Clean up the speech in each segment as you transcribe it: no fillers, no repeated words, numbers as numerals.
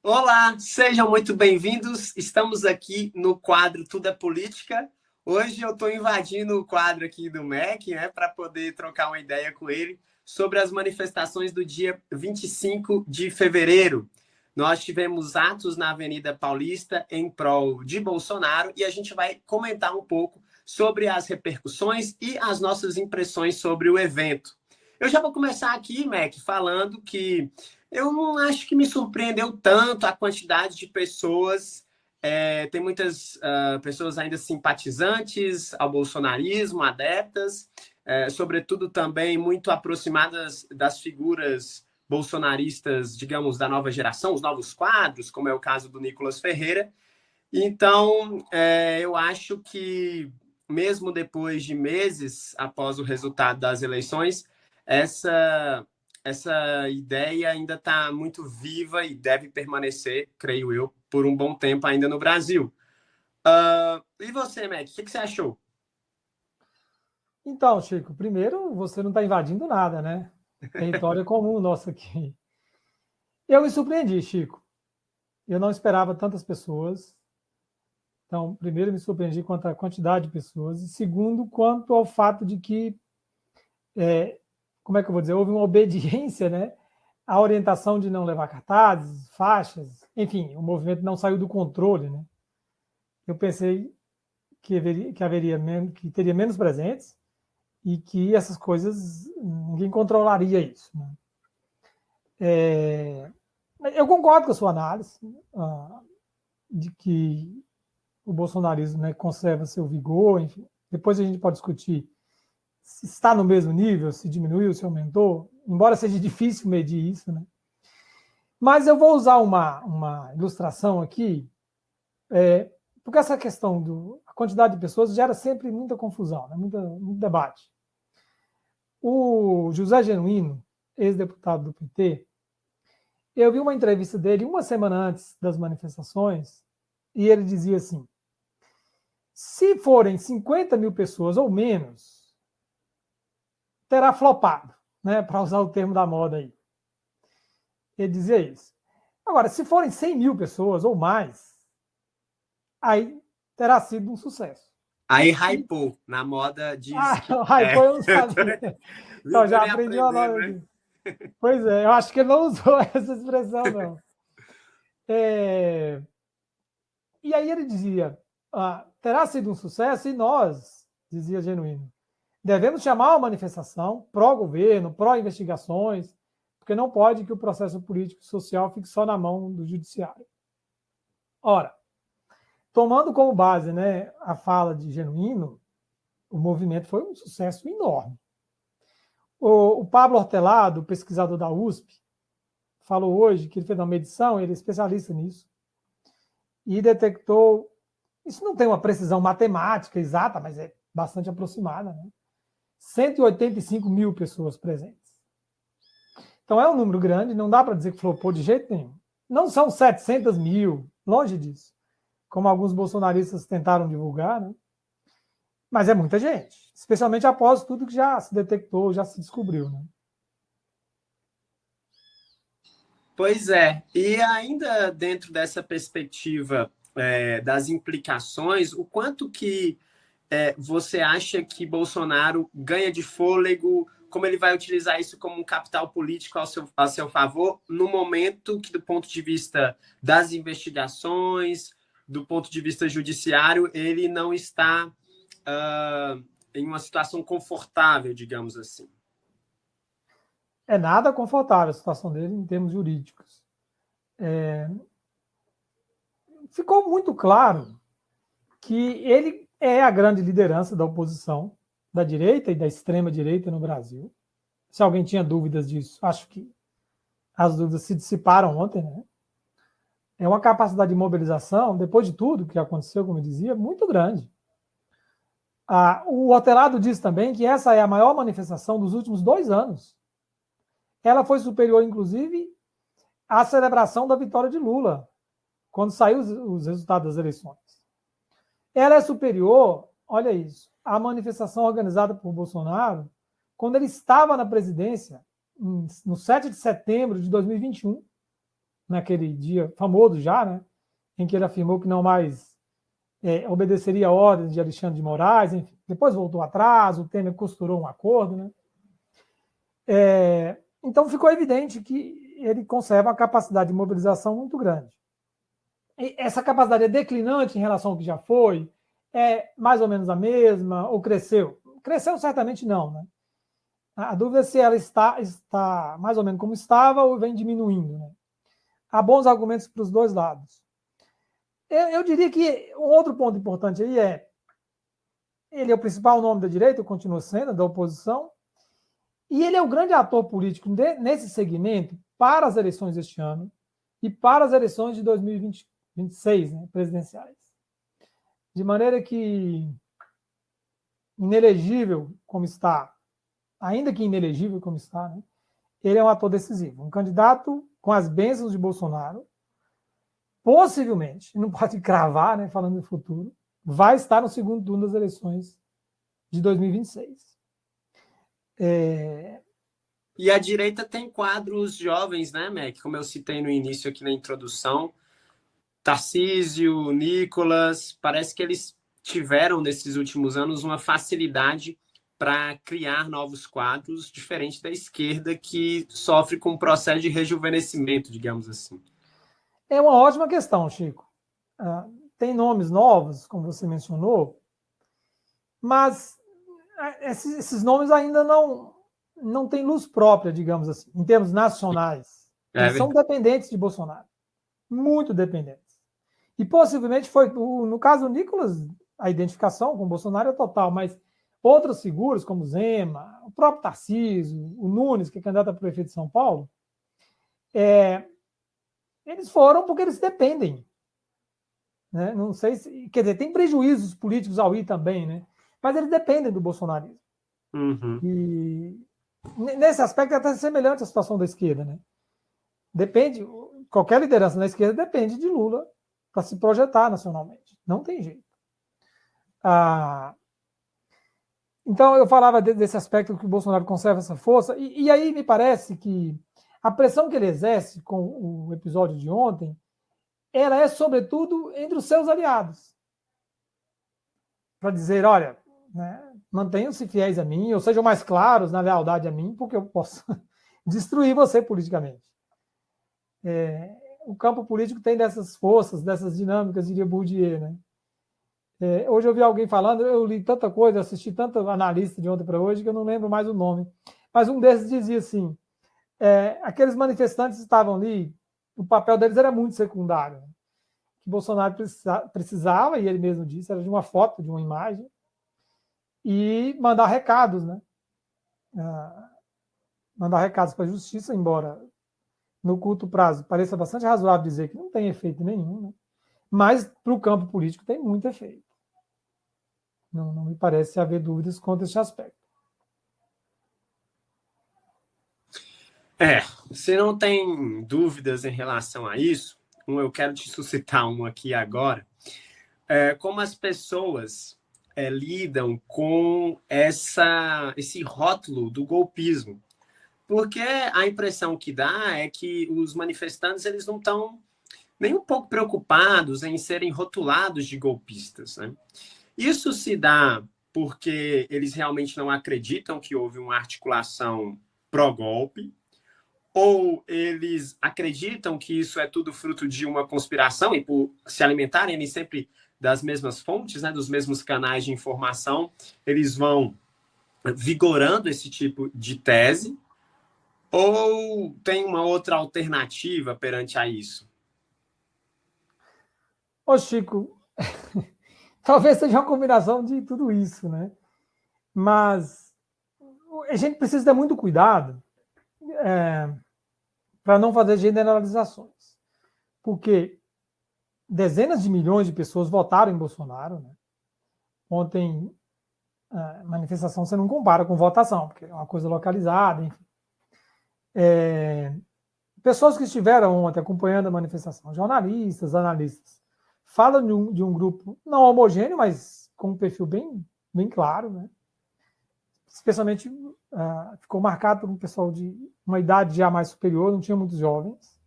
Olá, sejam muito bem-vindos. Estamos aqui no quadro Tudo é Política. Hoje eu estou invadindo o quadro aqui do MEC, né, para poder trocar uma ideia com ele sobre as manifestações do dia 25 de fevereiro. Nós tivemos atos na Avenida Paulista em prol de Bolsonaro e a gente vai comentar um pouco sobre as repercussões e as nossas impressões sobre o evento. Eu já vou começar aqui, Mac, falando que eu não acho que me surpreendeu tanto a quantidade de pessoas. Tem muitas pessoas ainda simpatizantes ao bolsonarismo, adeptas, sobretudo também muito aproximadas das figuras bolsonaristas, digamos, da nova geração, os novos quadros, como é o caso do Nicolas Ferreira. Então, eu acho que, mesmo depois de meses após o resultado das eleições, essa, essa ideia ainda está muito viva e deve permanecer, creio eu, por um bom tempo ainda no Brasil. E você, Mac, o que você achou? Então, Chico, primeiro, você não está invadindo nada, né? Território comum nosso aqui. Eu me surpreendi, Chico. Eu não esperava tantas pessoas. Então, primeiro, me surpreendi quanto à quantidade de pessoas. E segundo, quanto ao fato de que, como é que eu vou dizer, houve uma obediência, né? À orientação de não levar cartazes, faixas, enfim, o movimento não saiu do controle, né? Eu pensei que teria menos presentes e que essas coisas ninguém controlaria isso. Né? Eu concordo com a sua análise de que o bolsonarismo, né, conserva seu vigor, enfim. Depois a gente pode discutir se está no mesmo nível, se diminuiu, se aumentou, embora seja difícil medir isso. Né? Mas eu vou usar uma ilustração aqui, porque essa questão da quantidade de pessoas gera sempre muita confusão, né? Muito debate. O José Genuíno, ex-deputado do PT, eu vi uma entrevista dele uma semana antes das manifestações e ele dizia assim: se forem 50 mil pessoas ou menos, terá flopado, né, para usar o termo da moda aí. Ele dizia isso. Agora, se forem 100 mil pessoas ou mais, aí terá sido um sucesso. Aí E, hypou, na moda diz que. hypou eu não sabia. Eu Então, tô já nem aprendi uma aprendendo, nova né? aqui. Pois é, eu acho que ele não usou essa expressão, não. É, E aí ele dizia, terá sido um sucesso e nós, dizia Genuíno, devemos chamar a manifestação pró-governo, pró-investigações, porque não pode que o processo político e social fique só na mão do judiciário. Ora, tomando como base, né, a fala de Genuíno, o movimento foi um sucesso enorme. O Pablo Hortelado, pesquisador da USP, falou hoje que ele fez uma medição, ele é especialista nisso, e detectou. Isso não tem uma precisão matemática exata, mas é bastante aproximada. Né? 185 mil pessoas presentes. Então é um número grande, não dá para dizer que flopou de jeito nenhum. Não são 700 mil, longe disso, como alguns bolsonaristas tentaram divulgar, né? Mas é muita gente, especialmente após tudo que já se detectou, já se descobriu. Né? Pois é, e ainda dentro dessa perspectiva das implicações, o quanto que você acha que Bolsonaro ganha de fôlego, como ele vai utilizar isso como um capital político ao seu favor, no momento que, do ponto de vista das investigações, do ponto de vista judiciário, ele não está em uma situação confortável, digamos assim. É nada confortável a situação dele em termos jurídicos. Ficou muito claro que ele é a grande liderança da oposição, da direita e da extrema direita no Brasil. Se alguém tinha dúvidas disso, acho que as dúvidas se dissiparam ontem. Né? É uma capacidade de mobilização, depois de tudo que aconteceu, como eu dizia, muito grande. O Hortelado diz também que essa é a maior manifestação dos últimos 2 anos. Ela foi superior, inclusive, à celebração da vitória de Lula, quando saiu os resultados das eleições. Ela é superior, olha isso, à manifestação organizada por Bolsonaro quando ele estava na presidência, no 7 de setembro de 2021, naquele dia famoso já, né, em que ele afirmou que não mais obedeceria a ordens de Alexandre de Moraes, enfim. Depois voltou atrás, o Temer costurou um acordo, né? Então ficou evidente que ele conserva uma capacidade de mobilização muito grande. E essa capacidade é declinante em relação ao que já foi? É mais ou menos a mesma? Ou cresceu? Cresceu certamente não, né? A dúvida é se ela está mais ou menos como estava ou vem diminuindo, né? Há bons argumentos para os dois lados. Eu diria que um outro ponto importante aí ele é o principal nome da direita, continua sendo, da oposição, e ele é o grande ator político nesse segmento para as eleições deste ano e para as eleições de 2026, né, presidenciais. De maneira que, inelegível como está, ainda que inelegível como está, né, ele é um ator decisivo. Um candidato com as bênçãos de Bolsonaro, possivelmente, não pode cravar, né, falando do futuro, vai estar no segundo turno das eleições de 2026. E a direita tem quadros jovens, né, Mac? Como eu citei no início aqui na introdução, Tarcísio, Nicolas, parece que eles tiveram, nesses últimos anos, uma facilidade para criar novos quadros, diferente da esquerda, que sofre com um processo de rejuvenescimento, digamos assim. É uma ótima questão, Chico. Tem nomes novos, como você mencionou, mas esses nomes ainda não têm luz própria, digamos assim, em termos nacionais. Eles são dependentes de Bolsonaro, muito dependentes. E possivelmente foi, no caso do Nicolas, a identificação com o Bolsonaro é total, mas outras figuras, como Zema, o próprio Tarcísio, o Nunes, que é candidato a prefeito de São Paulo, eles foram porque eles dependem. Né? Não sei se. Quer dizer, tem prejuízos políticos ao ir também, né? Mas eles dependem do bolsonarismo. Uhum. E nesse aspecto é até semelhante à situação da esquerda, né? Depende, qualquer liderança na esquerda depende de Lula para se projetar nacionalmente. Não tem jeito. Então eu falava desse aspecto que o Bolsonaro conserva essa força, e aí me parece que a pressão que ele exerce com o episódio de ontem, ela é sobretudo entre os seus aliados. Para dizer, olha, né, mantenham-se fiéis a mim, ou sejam mais claros na lealdade a mim, porque eu posso destruir você politicamente. O campo político tem dessas forças, dessas dinâmicas, diria Bourdieu, né? Hoje eu vi alguém falando, eu li tanta coisa, assisti tanto analista de ontem para hoje, que eu não lembro mais o nome. Mas um desses dizia assim, aqueles manifestantes estavam ali, o papel deles era muito secundário. Né? Que Bolsonaro precisava, e ele mesmo disse, era de uma foto, de uma imagem, e mandar recados, né? Mandar recados para a justiça, embora no curto prazo pareça bastante razoável dizer que não tem efeito nenhum, né? Mas para o campo político tem muito efeito. Não me parece haver dúvidas quanto a esse aspecto. Você não tem dúvidas em relação a isso? Eu quero te suscitar uma aqui agora. Como as pessoas lidam com esse rótulo do golpismo? Porque a impressão que dá é que os manifestantes eles não estão nem um pouco preocupados em serem rotulados de golpistas. Né? Isso se dá porque eles realmente não acreditam que houve uma articulação pró-golpe, ou eles acreditam que isso é tudo fruto de uma conspiração e por se alimentarem eles sempre das mesmas fontes, né, dos mesmos canais de informação, eles vão vigorando esse tipo de tese, ou tem uma outra alternativa perante a isso? Ô, Chico, talvez seja uma combinação de tudo isso, né? Mas a gente precisa ter muito cuidado para não fazer generalizações. Porque dezenas de milhões de pessoas votaram em Bolsonaro. Né? Ontem, a manifestação você não compara com votação, porque é uma coisa localizada, enfim. Pessoas que estiveram ontem acompanhando a manifestação, jornalistas, analistas, falam de um grupo não homogêneo, mas com um perfil bem claro, né? Especialmente ficou marcado por um pessoal de uma idade já mais superior, não tinha muitos jovens.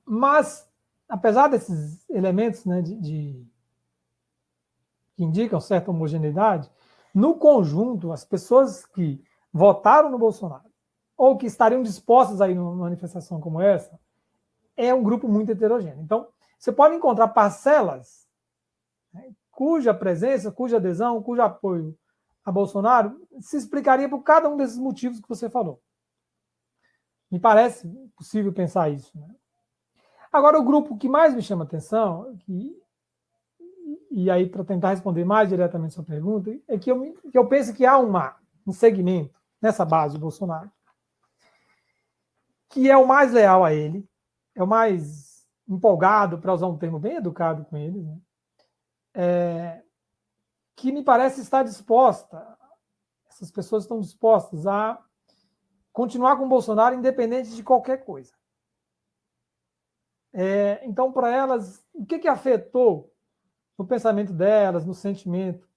Mas, apesar desses elementos, né, que indicam certa homogeneidade, no conjunto, as pessoas que votaram no Bolsonaro ou que estariam dispostas a ir numa manifestação como essa, é um grupo muito heterogêneo. Então, você pode encontrar parcelas, né, cuja presença, cuja adesão, cujo apoio a Bolsonaro se explicaria por cada um desses motivos que você falou. Me parece possível pensar isso, né? Agora, o grupo que mais me chama a atenção, e aí para tentar responder mais diretamente a sua pergunta, é que eu penso que há um segmento nessa base do Bolsonaro que é o mais leal a ele, é o mais empolgado, para usar um termo bem educado com ele, né? Que me parece estar disposta, essas pessoas estão dispostas a continuar com o Bolsonaro independente de qualquer coisa. Então, para elas, o que afetou no pensamento delas, no sentimento,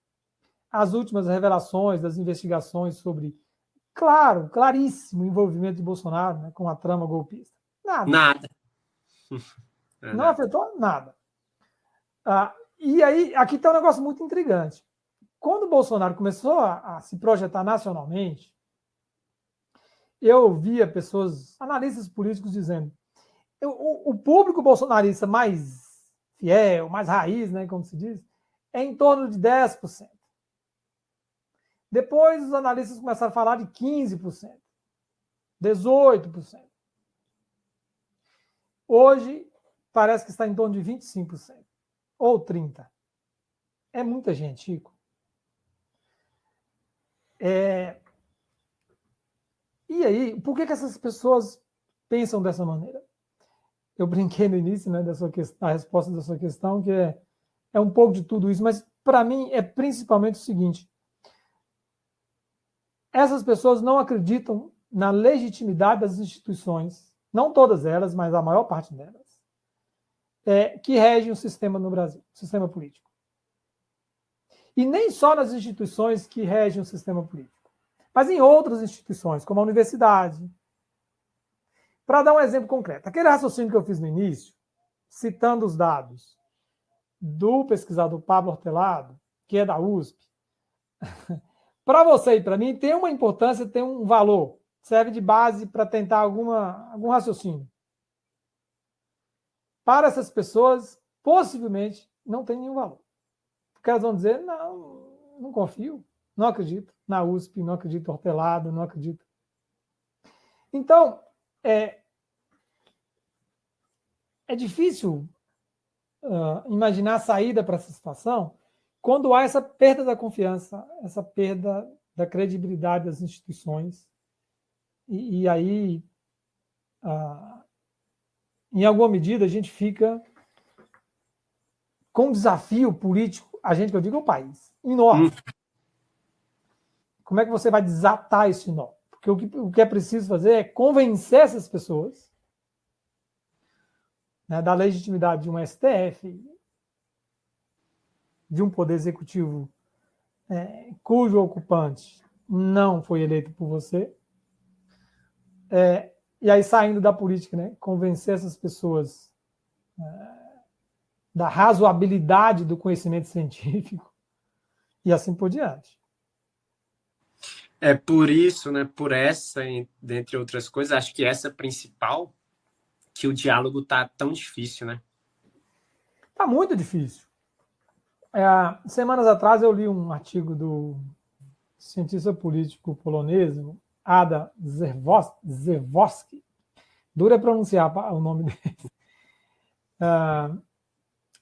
as últimas revelações das investigações sobre, claríssimo envolvimento de Bolsonaro, né, com a trama golpista? Nada. Não afetou nada. E aí, aqui está um negócio muito intrigante. Quando o Bolsonaro começou a se projetar nacionalmente, eu via pessoas, analistas políticos, dizendo o público bolsonarista mais fiel, mais raiz, né, como se diz, é em torno de 10%. Depois os analistas começaram a falar de 15%, 18%. Hoje parece que está em torno de 25%, ou 30%. É muita gente, Chico. E aí, por que essas pessoas pensam dessa maneira? Eu brinquei no início, né, da resposta da sua questão, que é um pouco de tudo isso, mas para mim é principalmente o seguinte: essas pessoas não acreditam na legitimidade das instituições, não todas elas, mas a maior parte delas, que regem o sistema no Brasil, o sistema político. E nem só nas instituições que regem o sistema político, mas em outras instituições, como a universidade. Para dar um exemplo concreto, aquele raciocínio que eu fiz no início, citando os dados do pesquisador Pablo Hortelado, que é da USP, para você e para mim tem uma importância, tem um valor, serve de base para tentar algum raciocínio. Para essas pessoas, possivelmente, não tem nenhum valor. Porque elas vão dizer, não confio, não acredito na USP, não acredito em Hortelado, não acredito. Então, é difícil imaginar a saída para essa situação quando há essa perda da confiança, essa perda da credibilidade das instituições. E aí, em alguma medida, a gente fica com um desafio político, a gente que eu digo é o país, enorme. Como é que você vai desatar esse nó? Porque o que é preciso fazer é convencer essas pessoas, né, da legitimidade de um STF, de um poder executivo cujo ocupante não foi eleito por você, e aí saindo da política, né, convencer essas pessoas da razoabilidade do conhecimento científico e assim por diante. É por isso, né, por essa, dentre outras coisas, acho que essa principal, que o diálogo tá tão difícil, né? Tá muito difícil. Semanas atrás eu li um artigo do cientista político polonês, Adam Zerwowski. Dura pronunciar o nome dele.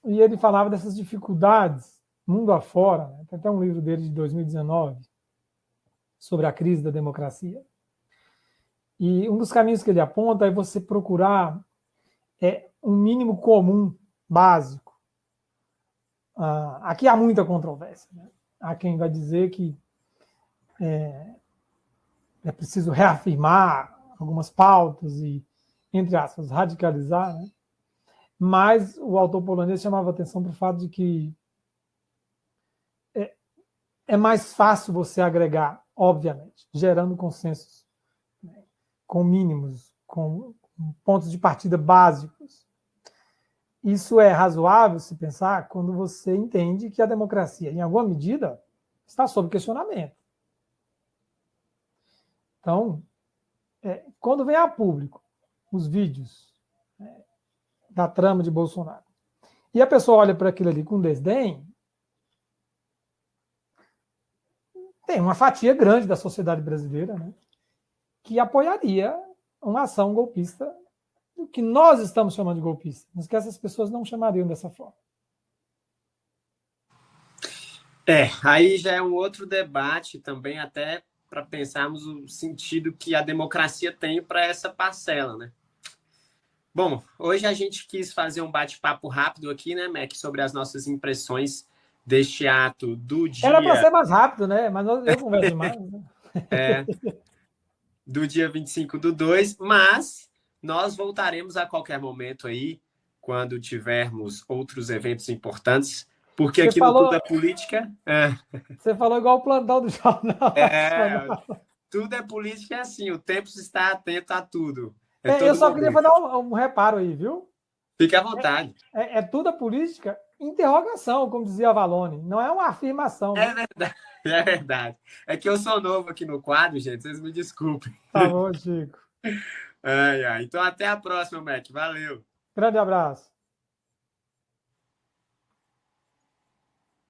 E ele falava dessas dificuldades mundo afora, né? Tem até um livro dele de 2019 sobre a crise da democracia. E um dos caminhos que ele aponta é você procurar um mínimo comum básico. Aqui há muita controvérsia, né? Há quem vai dizer que é preciso reafirmar algumas pautas e, entre aspas, radicalizar, né? Mas o autor polonês chamava atenção para o fato de que é mais fácil você agregar, obviamente, gerando consensos, né, com mínimos, com pontos de partida básicos. Isso é razoável se pensar quando você entende que a democracia, em alguma medida, está sob questionamento. Então, quando vem a público os vídeos da trama de Bolsonaro, e a pessoa olha para aquilo ali com desdém, tem uma fatia grande da sociedade brasileira, né, que apoiaria uma ação golpista, o que nós estamos chamando de golpista, mas que essas pessoas não chamariam dessa forma. Aí já é um outro debate também, até para pensarmos o sentido que a democracia tem para essa parcela, né? Bom, hoje a gente quis fazer um bate-papo rápido aqui, né, Mac, sobre as nossas impressões deste ato do dia. Era para ser mais rápido, né? Mas eu converso demais. Né? Do dia 25/2, mas nós voltaremos a qualquer momento aí, quando tivermos outros eventos importantes, porque Você aqui falou, no Tudo é Política... Você falou igual o plantão do jornal. Tudo é política, é assim, o tempo está atento a tudo. Eu só queria fazer um reparo aí, viu? Fique à vontade. Tudo a política? Interrogação, como dizia a Valone. Não é uma afirmação. É verdade, é verdade. É que eu sou novo aqui no quadro, gente, vocês me desculpem. Tá bom, Chico. Então, até a próxima, Mac. Valeu. Grande abraço.